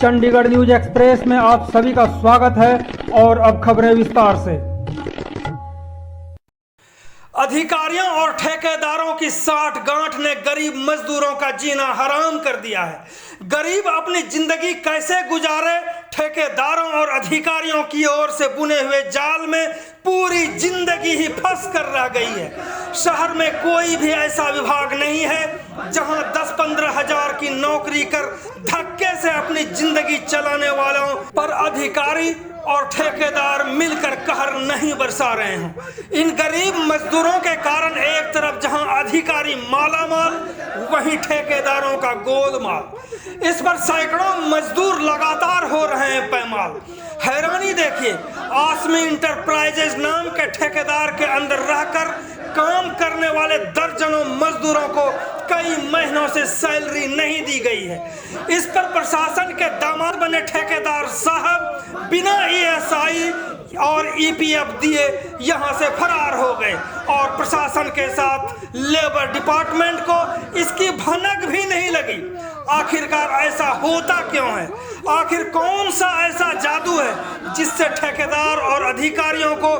Chandigarh news express में आप सभी का स्वागत है और अब खबरें विस्तार से। अधिकारियों और ठेकेदारों की साठगांठ ने गरीब मजदूरों का जीना हराम कर दिया है। गरीब अपनी जिंदगी कैसे गुजारे, ठेकेदारों और अधिकारियों की ओर से बुने हुए जाल में पूरी जिंदगी ही फंस कर रह गई है। शहर में कोई भी ऐसा विभाग नहीं है जहां 10-15 हजार की नौकरी कर धक्के से अपनी जिंदगी चलाने वालों पर अधिकारी और ठेकेदार मिलकर कहर नहीं बरसा रहे हैं। इन गरीब मजदूरों के कारण एक तरफ जहां अधिकारी मालामाल, वहीं ठेकेदारों का गोलमाल। इस पर सैकड़ों मजदूर लगातार हो रहे हैं पैमाल। हैरानी देखिए, आसमी इंटरप्राइजेज नाम के ठेकेदार के अंदर रहकर काम करने वाले दर्जनों मजदूरों को कई महीनों से सैलरी नहीं दी गई है। इस पर प्रशासन के दामाद बने ठेकेदार साहब बिना ईएसआई और ईपीएफ दिए यहां से फरार हो गए और प्रशासन के साथ लेबर डिपार्टमेंट को इसकी भनक भी नहीं लगी। आखिरकार ऐसा होता क्यों है? आखिर कौन सा ऐसा जादू है जिससे ठेकेदार और अधिकारियों को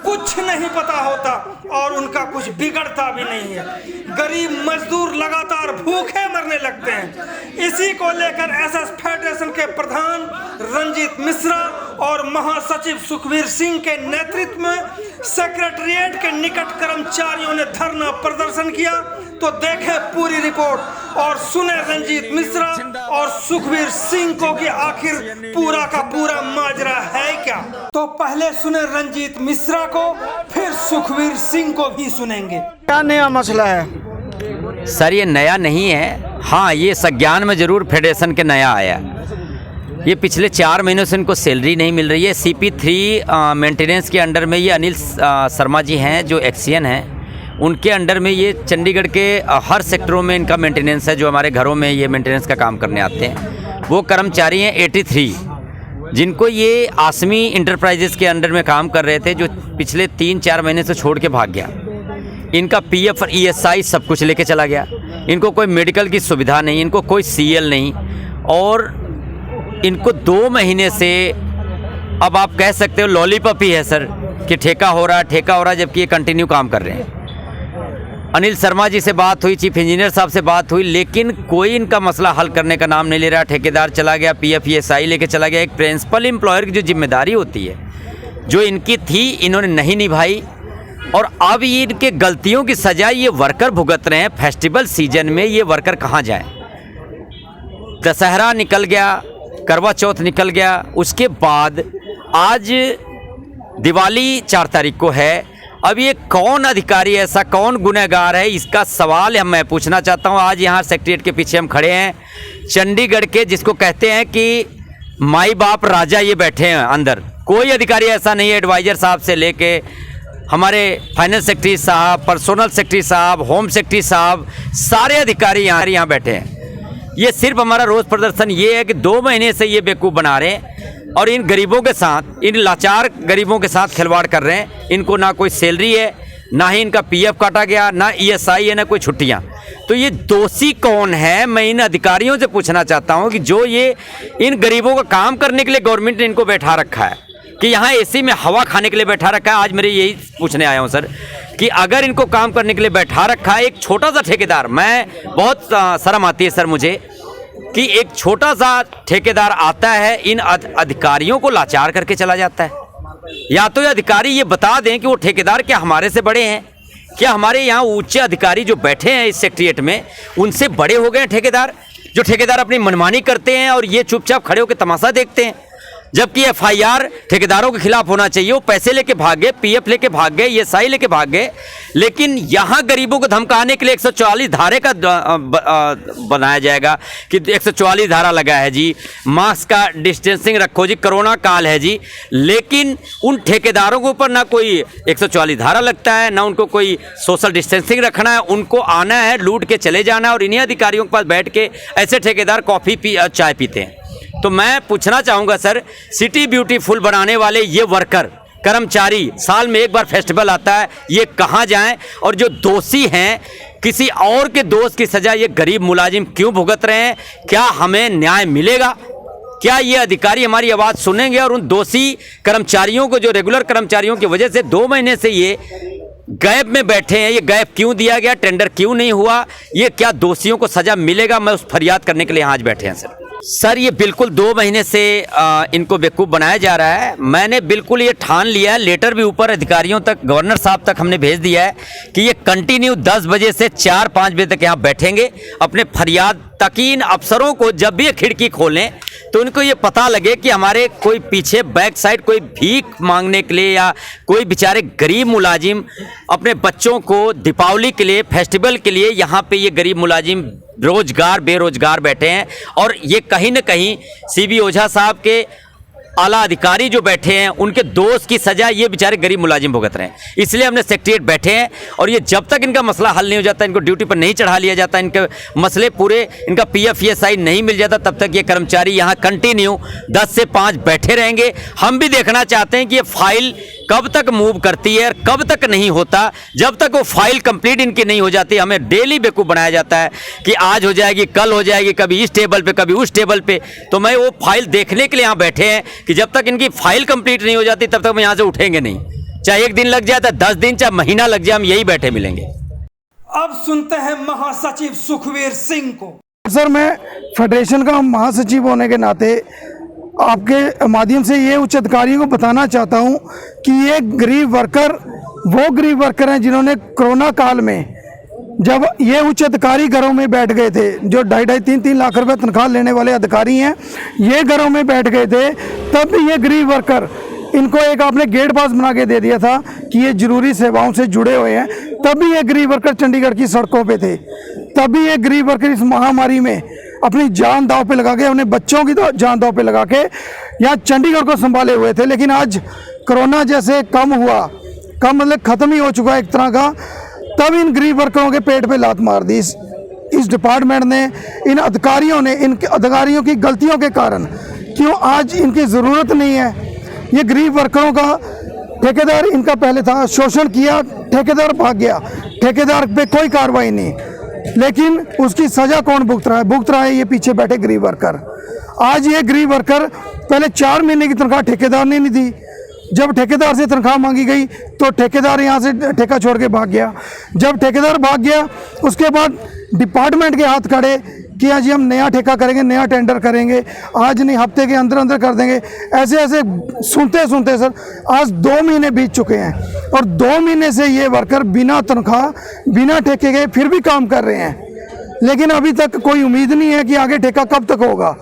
कुछ नहीं पता होता और उनका कुछ बिगड़ता भी नहीं है? गरीब मजदूर लगातार भूखे मरने लगते हैं। इसी को लेकर एसएस फेडरेशन के प्रधान रंजीत मिश्रा और महासचिव सुखबीर सिंह के नेतृत्व में सेक्रेटरिएट के निकट कर्मचारियों ने धरना प्रदर्शन किया। तो देखे पूरी रिपोर्ट और सुने रंजीत मिश्रा और सुखबीर सिंह को कि आखिर पूरा का पूरा माजरा है क्या। तो पहले सुने रंजीत मिश्रा को, फिर सुखबीर सिंह को भी सुनेंगे। क्या नया मसला है सर? ये नया नहीं है। हाँ, ये संज्ञान में जरूर फेडरेशन के नया आया। ये पिछले 4 महीनों से इनको सैलरी नहीं मिल रही है। CP3 मेंटेनेंस के अंडर में ये अनिल शर्मा जी हैं जो एक्सियन हैं, उनके अंडर में ये चंडीगढ़ के हर सेक्टरों में इनका मेंटेनेंस है। जो हमारे घरों में ये मेंटेनेंस का काम करने आते हैं वो कर्मचारी हैं 83, जिनको ये आसमी इंटरप्राइजेस के अंडर में काम कर रहे थे, जो पिछले 3-4 महीने से छोड़ के भाग गया। इनका PF और ESI सब कुछ लेके चला गया। इनको कोई मेडिकल की सुविधा नहीं, इनको कोई CL नहीं, और इनको 2 महीने से अब आप कह सकते हो लॉलीपॉप ही है सर कि ठेका हो रहा है, जबकि ये कंटिन्यू काम कर रहे हैं। अनिल शर्मा जी से बात हुई, चीफ इंजीनियर साहब से बात हुई, लेकिन कोई इनका मसला हल करने का नाम नहीं ले रहा। ठेकेदार चला गया, PF ESI लेके चला गया। एक प्रिंसिपल एम्प्लॉयर की जो जिम्मेदारी होती है, जो इनकी थी, इन्होंने नहीं निभाई और अब ये इनके गलतियों की सजा ये वर्कर भुगत रहे हैं। फेस्टिवल सीजन में ये वर्कर कहाँ जाए? दशहरा निकल गया, करवा चौथ निकल गया, उसके बाद आज दिवाली 4 तारीख को है। अब ये कौन अधिकारी ऐसा, कौन गुनहगार है, इसका सवाल मैं पूछना चाहता हूँ। आज यहाँ सेक्रेटरिएट के पीछे हम खड़े हैं, चंडीगढ़ के जिसको कहते हैं कि माई बाप राजा ये बैठे हैं अंदर। कोई अधिकारी ऐसा नहीं है, एडवाइजर साहब से लेके हमारे फाइनेंस सेक्रेटरी साहब, पर्सोनल सेक्रेटरी साहब, होम सेक्रेटरी साहब, सारे अधिकारी यहाँ बैठे हैं। ये सिर्फ हमारा रोज़ प्रदर्शन ये है कि 2 महीने से ये बेवकूफ़ बना रहे हैं और इन गरीबों के साथ, इन लाचार गरीबों के साथ खिलवाड़ कर रहे हैं। इनको ना कोई सैलरी है, ना ही इनका PF काटा गया, ना ESI है, ना कोई छुट्टियां। तो ये दोषी कौन है? मैं इन अधिकारियों से पूछना चाहता हूं कि जो ये इन गरीबों का काम करने के लिए गवर्नमेंट ने इनको बैठा रखा है, कि यहाँ AC में हवा खाने के लिए बैठा रखा है। आज मेरे यही पूछने आया हूँ सर कि अगर इनको काम करने के लिए बैठा रखा है, एक छोटा सा ठेकेदार, मैं बहुत शर्म आती है सर मुझे कि एक छोटा सा ठेकेदार आता है, इन अधिकारियों को लाचार करके चला जाता है। या तो ये अधिकारी ये बता दें कि वो ठेकेदार क्या हमारे से बड़े हैं? क्या हमारे यहाँ उच्च अधिकारी जो बैठे हैं इस सेक्रेटरिएट में, उनसे बड़े हो गए हैं ठेकेदार? जो ठेकेदार अपनी मनमानी करते हैं और ये चुपचाप खड़े होकर तमाशा देखते हैं, जबकि FIR ठेकेदारों के खिलाफ होना चाहिए। वो पैसे लेके भाग गए, PF लेके भाग गए, ESI लेके भाग गए, लेकिन यहाँ गरीबों को धमकाने के लिए 144 धारे का बनाया जाएगा कि 144 धारा लगा है जी, मास्क का डिस्टेंसिंग रखो जी, कोरोना काल है जी। लेकिन उन ठेकेदारों के ऊपर ना कोई 144 धारा लगता है, ना उनको कोई सोशल डिस्टेंसिंग रखना है। उनको आना है, लूट के चले जाना है और इन्हीं अधिकारियों के पास बैठ के ऐसे ठेकेदार कॉफ़ी चाय पीते हैं। तो मैं पूछना चाहूँगा सर, सिटी ब्यूटीफुल बनाने वाले ये वर्कर कर्मचारी, साल में एक बार फेस्टिवल आता है, ये कहाँ जाएं? और जो दोषी हैं, किसी और के दोष की सज़ा ये गरीब मुलाजिम क्यों भुगत रहे हैं? क्या हमें न्याय मिलेगा? क्या ये अधिकारी हमारी आवाज़ सुनेंगे और उन दोषी कर्मचारियों को, जो रेगुलर कर्मचारियों की वजह से 2 महीने से ये गैप में बैठे हैं, ये गैप क्यों दिया गया, टेंडर क्यों नहीं हुआ, ये क्या दोषियों को सजा मिलेगा, मैं उस फरियाद करने के लिए आज बैठे हैं सर। ये बिल्कुल 2 महीने से इनको बेवकूफ़ बनाया जा रहा है। मैंने बिल्कुल ये ठान लिया है, लेटर भी ऊपर अधिकारियों तक, गवर्नर साहब तक हमने भेज दिया है कि ये कंटिन्यू 10 बजे से 4-5 बजे तक यहाँ बैठेंगे अपने फरियाद, ताकि इन अफसरों को जब भी ये खिड़की खोलें तो उनको ये पता लगे कि हमारे कोई पीछे बैक साइड कोई भीख मांगने के लिए या कोई बेचारे गरीब मुलाजिम अपने बच्चों को दीपावली के लिए, फेस्टिवल के लिए यहाँ पे ये गरीब मुलाजिम बेरोजगार बैठे हैं। और ये कहीं ना कहीं सीबी ओझा साहब के आला अधिकारी जो बैठे हैं उनके दोस्त की सजा ये बेचारे गरीब मुलाजिम भुगत रहे हैं। इसलिए हमने सेक्रेटेरिएट बैठे हैं और ये जब तक इनका मसला हल नहीं हो जाता, इनको ड्यूटी पर नहीं चढ़ा लिया जाता, इनके मसले पूरे, इनका PF ESI नहीं मिल जाता, तब तक ये कर्मचारी यहाँ कंटिन्यू 10 से 5 बैठे रहेंगे। हम भी देखना चाहते हैं कि ये फाइल कब तक मूव करती है और कब तक नहीं होता। जब तक वो फाइल कंप्लीट इनकी नहीं हो जाती, हमें डेली बेवकूफ़ बनाया जाता है कि आज हो जाएगी, कल हो जाएगी, कभी इस टेबल पे, कभी उस टेबल पे। तो मैं वो फाइल देखने के लिए यहाँ बैठे हैं कि जब तक इनकी फाइल कंप्लीट नहीं हो जाती तब तक हम यहाँ से उठेंगे नहीं। चाहे 1 दिन लग जाए, चाहे 10 दिन, चाहे महीना लग जाए, हम यही बैठे मिलेंगे। अब सुनते हैं महासचिव सुखवीर सिंह को। सर, मैं फेडरेशन का महासचिव होने के नाते आपके माध्यम से ये उच्च अधिकारियों को बताना चाहता हूँ कि ये गरीब वर्कर वो गरीब वर्कर हैं जिन्होंने कोरोना काल में, जब ये उच्च अधिकारी घरों में बैठ गए थे, जो 2.5-3 लाख रुपए तनख्वाह लेने वाले अधिकारी हैं, ये घरों में बैठ गए थे, तब भी ये गरीब वर्कर, इनको एक आपने गेट पास बना के दे दिया था कि ये जरूरी सेवाओं से जुड़े हुए हैं, तब भी ये गरीब वर्कर चंडीगढ़ की सड़कों पे थे। तब भी ये गरीब वर्कर इस महामारी में अपनी जान दांव पे लगा के, अपने बच्चों की जान दांव पे लगा के यहाँ चंडीगढ़ को संभाले हुए थे। लेकिन आज कोरोना जैसे कम मतलब ख़त्म ही हो चुका है एक तरह का, तब इन गरीब वर्करों के पेट पे लात मार दी इस डिपार्टमेंट ने, इन अधिकारियों ने, इन अधिकारियों की गलतियों के कारण। क्यों आज इनकी ज़रूरत नहीं है। ये गरीब वर्करों का ठेकेदार इनका पहले था, शोषण किया, ठेकेदार भाग गया, ठेकेदार पे कोई कार्रवाई नहीं, लेकिन उसकी सज़ा कौन भुगत रहा है ये पीछे बैठे गरीब वर्कर। आज ये गरीब वर्कर, पहले 4 महीने की तनख्वाह ठेकेदार ने नहीं दी, जब ठेकेदार से तनख्वाह मांगी गई तो ठेकेदार यहाँ से ठेका छोड़ के भाग गया। जब ठेकेदार भाग गया उसके बाद डिपार्टमेंट के हाथ खड़े कि आज हम नया ठेका करेंगे, नया टेंडर करेंगे, आज नहीं हफ्ते के अंदर अंदर कर देंगे। ऐसे सुनते सुनते सर आज 2 महीने बीत चुके हैं और 2 महीने से ये वर्कर बिना तनख्वाह, बिना ठेके के फिर भी काम कर रहे हैं, लेकिन अभी तक कोई उम्मीद नहीं है कि आगे ठेका कब तक होगा।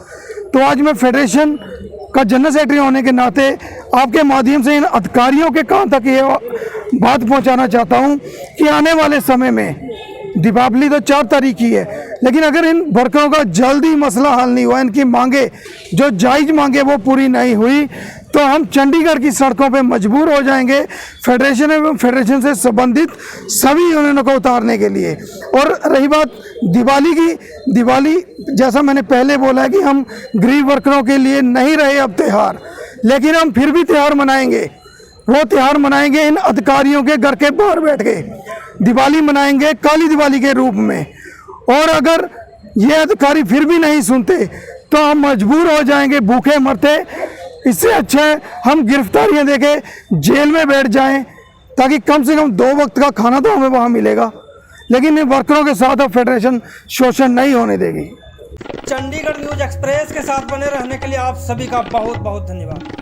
तो आज मैं फेडरेशन का जनरल सेक्रेटरी होने के नाते आपके माध्यम से इन अधिकारियों के कान तक ये बात पहुंचाना चाहता हूं कि आने वाले समय में, दीपावली तो 4 तारीख की है, लेकिन अगर इन वर्करों का जल्दी मसला हल नहीं हुआ, इनकी मांगे जो जायज़ मांगे वो पूरी नहीं हुई, तो हम चंडीगढ़ की सड़कों पे मजबूर हो जाएंगे फेडरेशन एवं फेडरेशन से संबंधित सभी यूनियनों को उतारने के लिए। और रही बात दिवाली की, दिवाली जैसा मैंने पहले बोला है कि हम गरीब वर्करों के लिए नहीं रहे अब त्यौहार, लेकिन हम फिर भी त्यौहार मनाएंगे। वो त्यौहार मनाएंगे इन अधिकारियों के घर के बाहर बैठ के, दिवाली मनाएंगे काली दिवाली के रूप में। और अगर ये अधिकारी फिर भी नहीं सुनते तो हम मजबूर हो जाएंगे भूखे मरते। इससे अच्छा है हम गिरफ्तारियां देके जेल में बैठ जाएं, ताकि कम से कम 2 वक्त का खाना तो हमें वहाँ मिलेगा, लेकिन इन वर्करों के साथ अब फेडरेशन शोषण नहीं होने देगी। चंडीगढ़ न्यूज़ एक्सप्रेस के साथ बने रहने के लिए आप सभी का बहुत बहुत धन्यवाद।